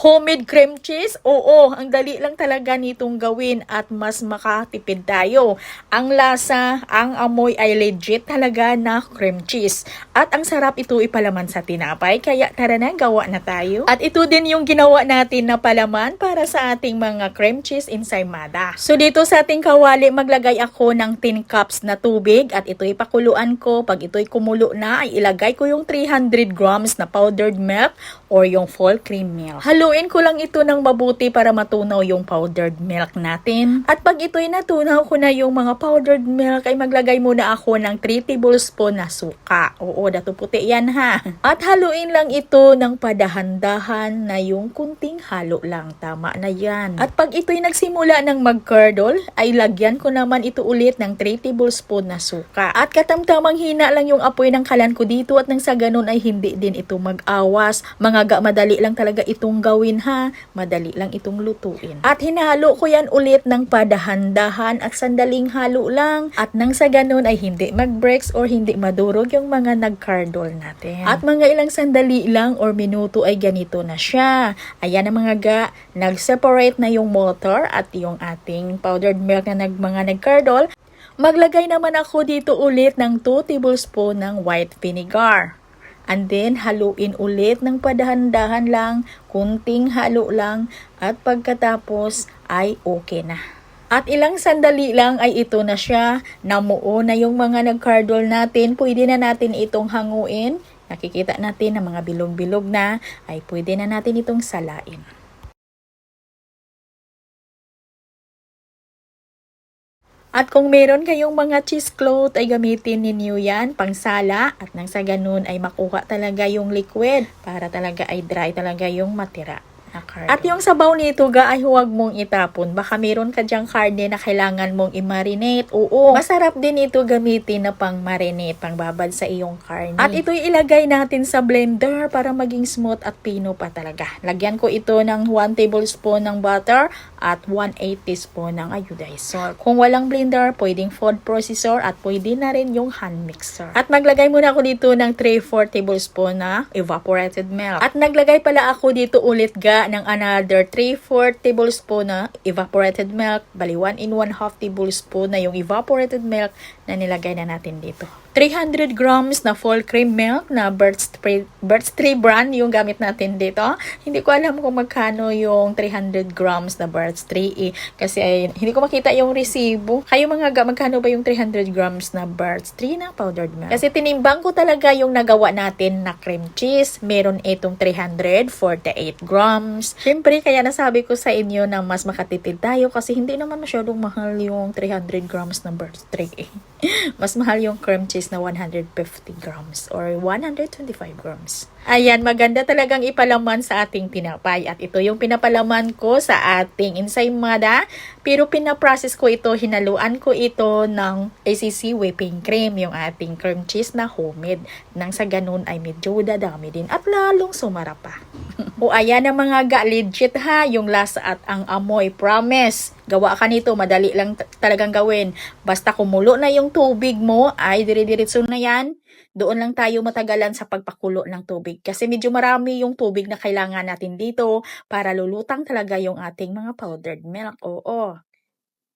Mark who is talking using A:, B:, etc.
A: Homemade cream cheese? Oo, ang dali lang talaga nitong gawin at mas makatipid tayo. Ang lasa, ang amoy ay legit talaga na cream cheese. At ang sarap ito ipalaman sa tinapay, kaya tara na, gawa na tayo. At ito din yung ginawa natin na palaman para sa ating mga cream cheese ensaymada. So dito sa ating kawali, maglagay ako ng 10 cups na tubig at ito ipakuluan ko. Pag ito'y kumulo na, ay ilagay ko yung 300 grams na powdered milk or yung full cream milk. Haluin ko lang ito ng mabuti para matunaw yung powdered milk natin. At pag ito'y natunaw ko na yung mga powdered milk, ay maglagay muna ako ng 3 tablespoon na suka. Oo, dato puti yan ha. At haluin lang ito ng padahan-dahan na yung kunting halo lang. Tama na yan. At pag ito'y nagsimula ng mag-curdle, ay lagyan ko naman ito ulit ng 3 tablespoon na suka. At katamtamang hina lang yung apoy ng kalan ko dito at nang sa ganun ay hindi din ito mag-awas. Mga madali lang talaga itong gawin ha. Madali lang itong lutuin. At hinalo ko yan ulit ng padahan-dahan at sandaling halo lang. At nang sa ganun ay hindi mag-breaks or hindi madurog yung mga nag-curdle natin. At mga ilang sandali lang or minuto ay ganito na siya. Ayan ang mga ga, nag-separate na yung water at yung ating powdered milk na mga nag-curdle. Maglagay naman ako dito ulit ng 2 tablespoon ng white vinegar. And then, haluin ulit ng padahan-dahan lang, kunting halo lang, at pagkatapos ay okay na. At ilang sandali lang ay ito na siya, namuo na yung mga nag-curdle natin, pwede na natin itong hanguin. Nakikita natin na mga bilog-bilog na, ay pwede na natin itong salain. At kung meron kayong mga cheesecloth ay gamitin ninyo yan pangsala at nang sa ganun ay makuha talaga yung liquid para talaga ay dry talaga yung matira. At yung sabaw nito ga ay huwag mong itapon. Baka meron ka dyang karne na kailangan mong i-marinate. Oo, masarap din ito gamitin na pang marinate, pang babad sa iyong karne. At ito'y ilagay natin sa blender para maging smooth at pino pa talaga. Lagyan ko ito ng 1 tablespoon ng butter at 1/8 teaspoon ng iodized salt. Kung walang blender, pwedeng food processor at pwede na rin yung hand mixer. At maglagay muna ako dito ng 3/4 tablespoon na evaporated milk. At naglagay pala ako dito ulit ga ng another 3/4 tablespoon na evaporated milk. Bali 1 1/2 tablespoon na yung evaporated milk na nilagay na natin dito. 300 grams na full cream milk na Burt's Tree brand yung gamit natin dito. Hindi ko alam kung magkano yung 300 grams na Burt's Tree kasi ay, hindi ko makita yung resibo. Kayo mga magkano ba yung 300 grams na Burt's Tree na powdered milk? Kasi tinimbang ko talaga yung nagawa natin na cream cheese. Meron itong 348 grams. Siyempre, kaya nasabi ko sa inyo na mas makatipid tayo kasi hindi naman masyadong mahal yung 300 grams na Burt's Tree Mas mahal yung cream cheese na 150 grams or 125 grams. Ayan, maganda talagang ipalaman sa ating tinapay. At ito yung pinapalaman ko sa ating ensaymada. Pero pinaprocess ko ito, hinaluan ko ito ng ACC whipping cream, yung ating cream cheese na homemade. Nang sa ganun ay medyo dadami din at lalong sumara pa. O ayan ang mga legit ha, yung lasa at ang amoy, promise. Gawa ka nito, madali lang talagang gawin. Basta kumulo na yung tubig mo, ay dire-diretso na yan. Doon lang tayo matagalan sa pagpakulo ng tubig. Kasi medyo marami yung tubig na kailangan natin dito para lulutang talaga yung ating mga powdered milk. Oo.